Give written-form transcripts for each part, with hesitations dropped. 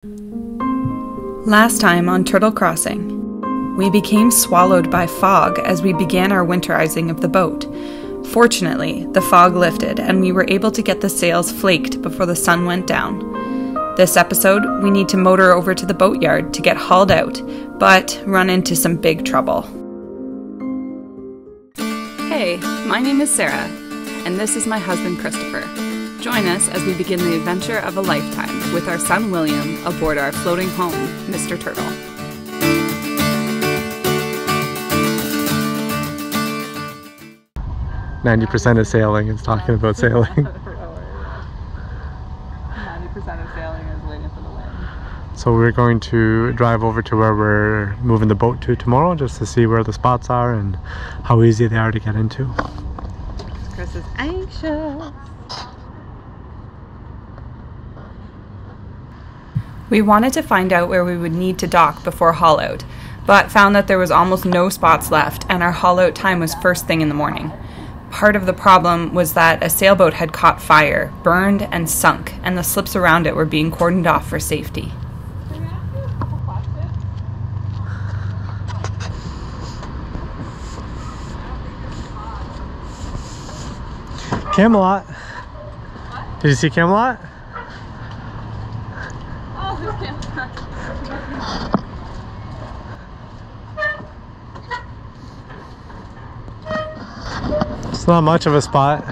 Last time on Turtle Crossing, we became swallowed by fog as we began our winterizing of the boat. Fortunately, the fog lifted and we were able to get the sails flaked before the sun went down. This episode, we need to motor over to the boatyard to get hauled out, but run into some big trouble. Hey, my name is Sarah, and this is my husband Christopher. Join us as we begin the adventure of a lifetime with our son William aboard our floating home, Mr. Turtle. "90% of sailing is talking about sailing." 90% of sailing is waiting for the wind. So we're going to drive over to where we're moving the boat to tomorrow, just to see where the spots are and how easy they are to get into. Chris is anxious. We wanted to find out where we would need to dock before haul out, but found that there was almost no spots left and our haul out time was first thing in the morning. Part of the problem was that a sailboat had caught fire, burned and sunk, and the slips around it were being cordoned off for safety. Camelot. Did you see Camelot? It's not much of a spot.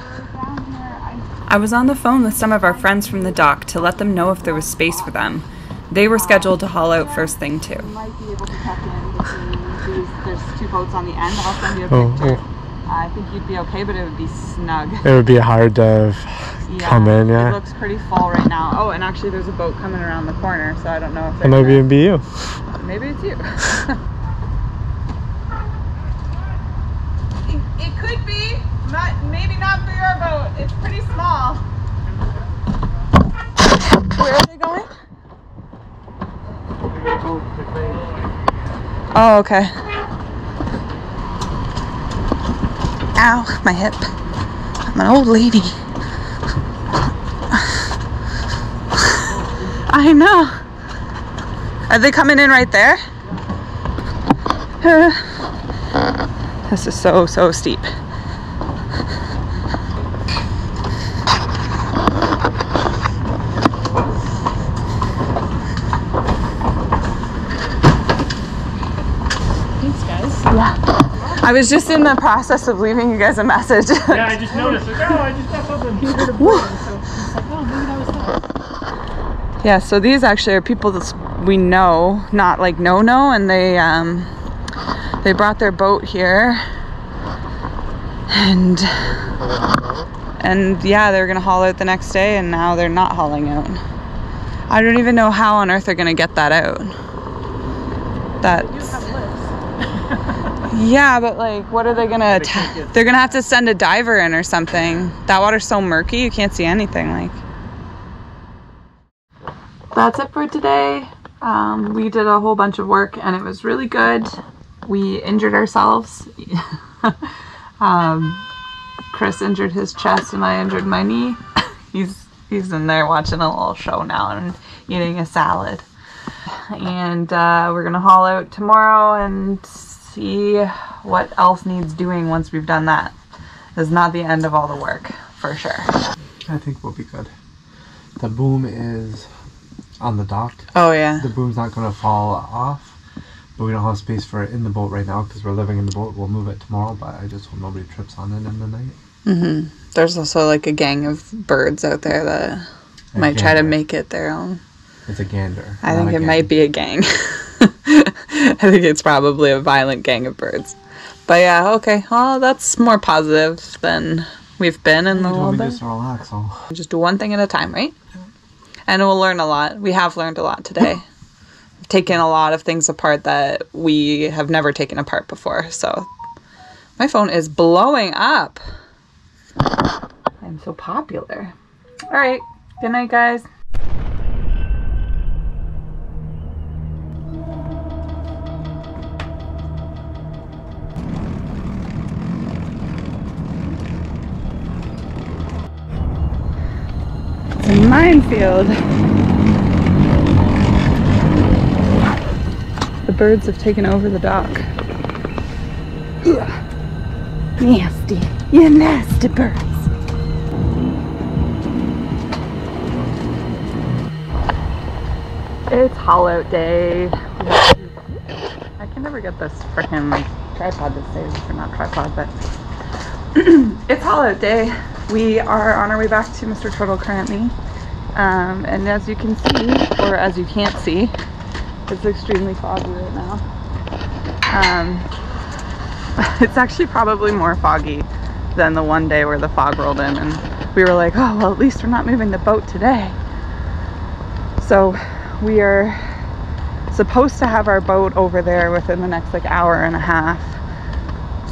I was on the phone with some of our friends from the dock to let them know if there was space for them. They were scheduled to haul out first thing too. You might be able to tuck in between these. There's two boats on the end. I'll send you a picture. I think you'd be okay, but it would be snug. It would be hard to come in, yeah. It looks pretty full right now. Oh, and actually there's a boat coming around the corner, so I don't know if it might even be you. Maybe it's you. It could be. Maybe not for your boat. It's pretty small. Where are they going? Oh, okay. Ow, my hip. I'm an old lady. I know. Are they coming in right there? This is so steep. Thanks, guys. Yeah. I was just in the process of leaving you guys a message. Yeah, I just noticed. Like, oh, I just got something. He heard a voice. So it's like, oh, maybe that was that. Yeah, so these actually are people that we know, not like know, and they brought their boat here, and yeah, they were gonna haul out the next day, and now they're not hauling out. I don't even know how on earth they're gonna get that out. Yeah, but like, what are they gonna? They're gonna have to send a diver in or something. That water's so murky, you can't see anything. Like, that's it for today. We did a whole bunch of work, and it was really good. We injured ourselves. Chris injured his chest, and I injured my knee. He's in there watching a little show now and eating a salad. And we're gonna haul out tomorrow and see what else needs doing once we've done that. It's not the end of all the work, for sure. I think we'll be good. The boom is on the dock. Oh yeah. The boom's not going to fall off, but we don't have space for it in the boat right now because we're living in the boat. We'll move it tomorrow, but I just hope nobody trips on it in the night. Mm-hmm. There's also like a gang of birds out there that might try to make it their own. It's a gander. I think it might be a gang. I think it's probably a violent gang of birds. But yeah, okay. Well, that's more positive than we've been in a little bit. Just relax. Just do one thing at a time, right? And we'll learn a lot. We have learned a lot today. We've taken a lot of things apart that we have never taken apart before. So my phone is blowing up. I'm so popular. All right. Good night, guys. It's a minefield. birds have taken over the dock. Ugh. Nasty. You nasty birds. It's haul out day. I can never get this freaking tripod to stay, or not tripod, but it's haul out day. We are on our way back to Mr. Turtle currently. And as you can see, or as you can't see, it's extremely foggy right now. It's actually probably more foggy than the one day where the fog rolled in, and we were like, oh, well, at least we're not moving the boat today. So we are supposed to have our boat over there within the next like hour and a half.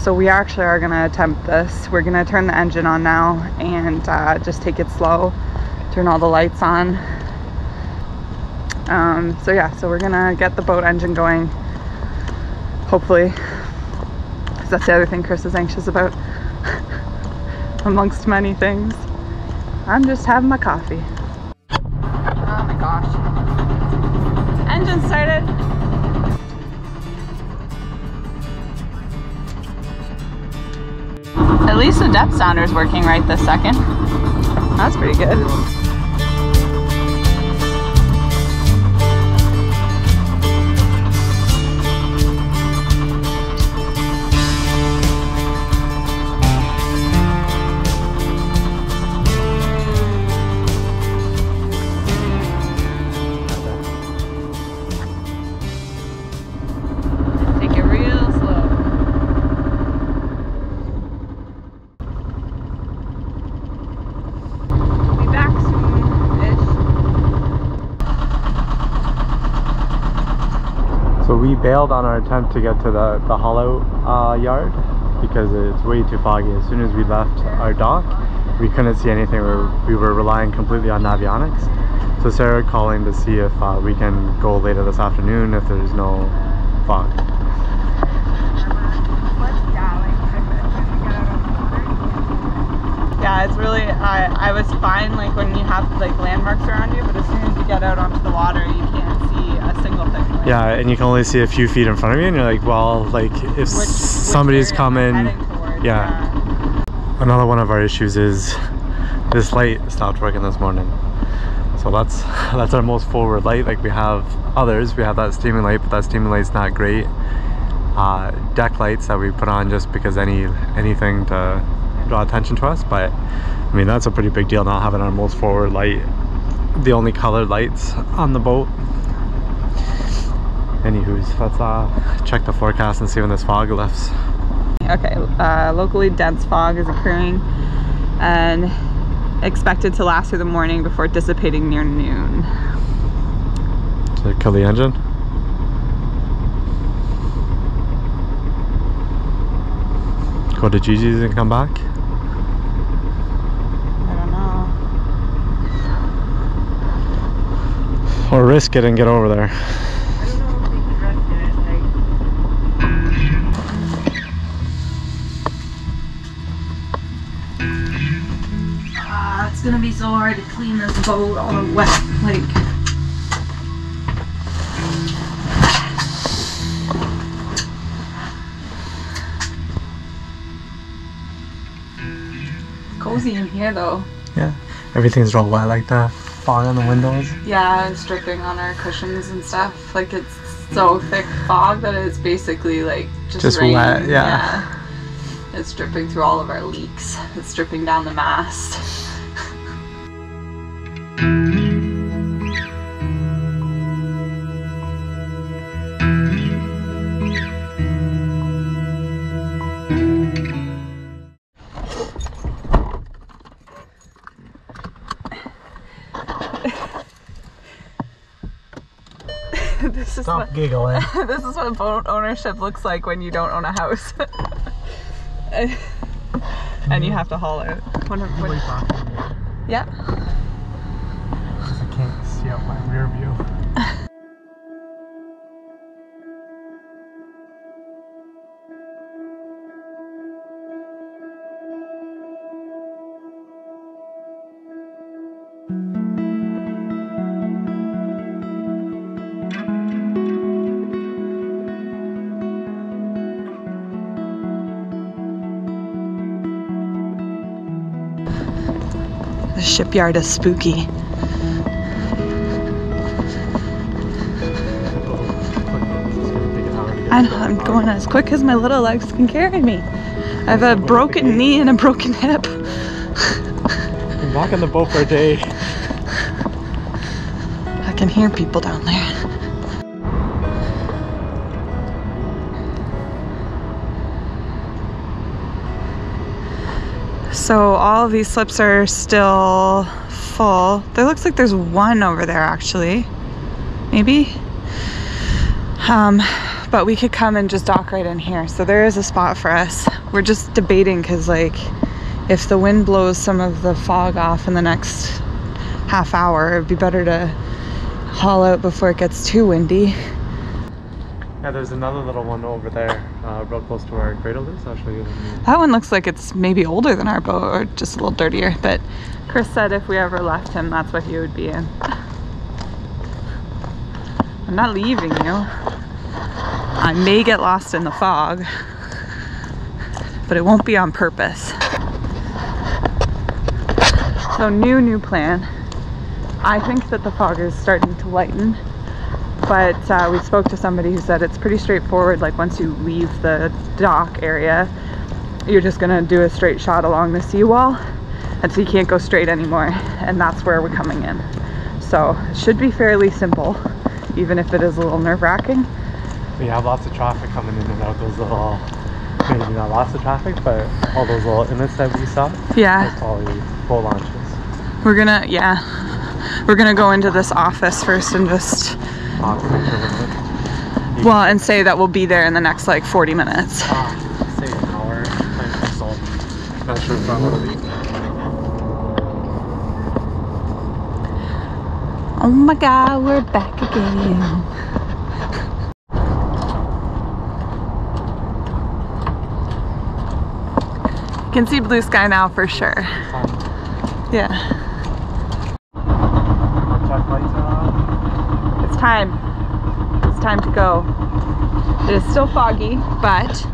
So we actually are gonna attempt this. We're gonna turn the engine on now and just take it slow, turn all the lights on. So yeah, so we're gonna get the boat engine going, hopefully, because that's the other thing Chris is anxious about. Amongst many things. I'm just having my coffee. Oh my gosh. Engine started. At least the depth sounder is working right this second. That's pretty good. We bailed on our attempt to get to the hollow yard because it's way too foggy. As soon as we left our dock, we couldn't see anything. We were relying completely on Navionics. So Sarah calling to see if we can go later this afternoon if there's no fog. Yeah, it's really, I was fine like when you have like landmarks around you, but as soon as you get out onto the water, you can't see a single thing. Like, yeah, and you can only see a few feet in front of you, and you're like, well, like if somebody's coming, yeah. Another one of our issues is this light stopped working this morning. So that's our most forward light. Like we have others, we have that steaming light, but that steaming light's not great. Deck lights that we put on just because anything to draw attention to us, but I mean that's a pretty big deal not having our most forward light, the only colored lights on the boat. Anywho's, let's check the forecast and see when this fog lifts. Okay, locally dense fog is occurring and expected to last through the morning before dissipating near noon. Did it kill the engine? Go to Gigi's and come back? I don't know. Or risk it and get over there. It's gonna be so hard to clean this boat on a wet lake. It's cozy in here though. Yeah, everything's all wet, like the fog on the windows. Yeah, it's dripping on our cushions and stuff. Like it's so thick fog that it's basically like just rain. Wet, yeah. It's dripping through all of our leaks. It's dripping down the mast. Stop giggling. This is what boat ownership looks like when you don't own a house. And you have to haul out. Yeah. Because I can't see out my rear view. shipyard is spooky. I know, I'm going as quick as my little legs can carry me. I have a broken knee and a broken hip. Been walking the boat for a day. I can hear people down there. So all of these slips are still full. There looks like there's one over there actually, maybe. But we could come and just dock right in here. So there is a spot for us. We're just debating because like if the wind blows some of the fog off in the next half hour, it'd be better to haul out before it gets too windy. Yeah, there's another little one over there, real close to where our cradle is. I'll show you. That one looks like it's maybe older than our boat or just a little dirtier, but Chris said if we ever left him, that's what he would be in. I'm not leaving you. I may get lost in the fog, but it won't be on purpose. So new plan. I think that the fog is starting to lighten, but we spoke to somebody who said it's pretty straightforward. Like once you leave the dock area, you're just gonna do a straight shot along the seawall, and so you can't go straight anymore, and that's where we're coming in. So it should be fairly simple, even if it is a little nerve-wracking. We have lots of traffic coming in and out those little, maybe not lots of traffic, but all those little inlets that we saw. Yeah. That's probably full launches. We're gonna go into this office first and just, well, and say that we'll be there in the next like 40 minutes. Say an hour, not sure if I want to leave. Oh my God, we're back again. You can see blue sky now for sure. Yeah. It's time. It's time to go. It is still foggy, but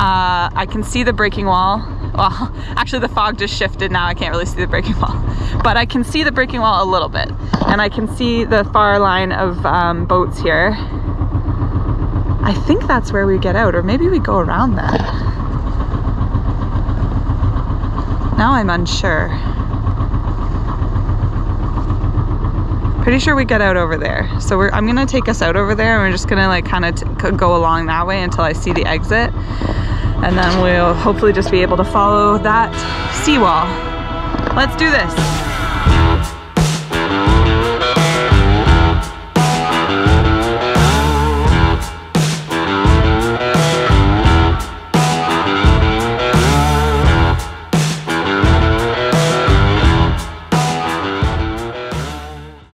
I can see the breaking wall. Well, actually the fog just shifted now. I can't really see the breaking wall, but I can see the breaking wall a little bit, and I can see the far line of boats here. I think that's where we get out, or maybe we go around that. Now I'm unsure. Pretty sure we get out over there. So I'm gonna take us out over there, and we're just gonna like kind of go along that way until I see the exit. And then we'll hopefully just be able to follow that seawall. Let's do this.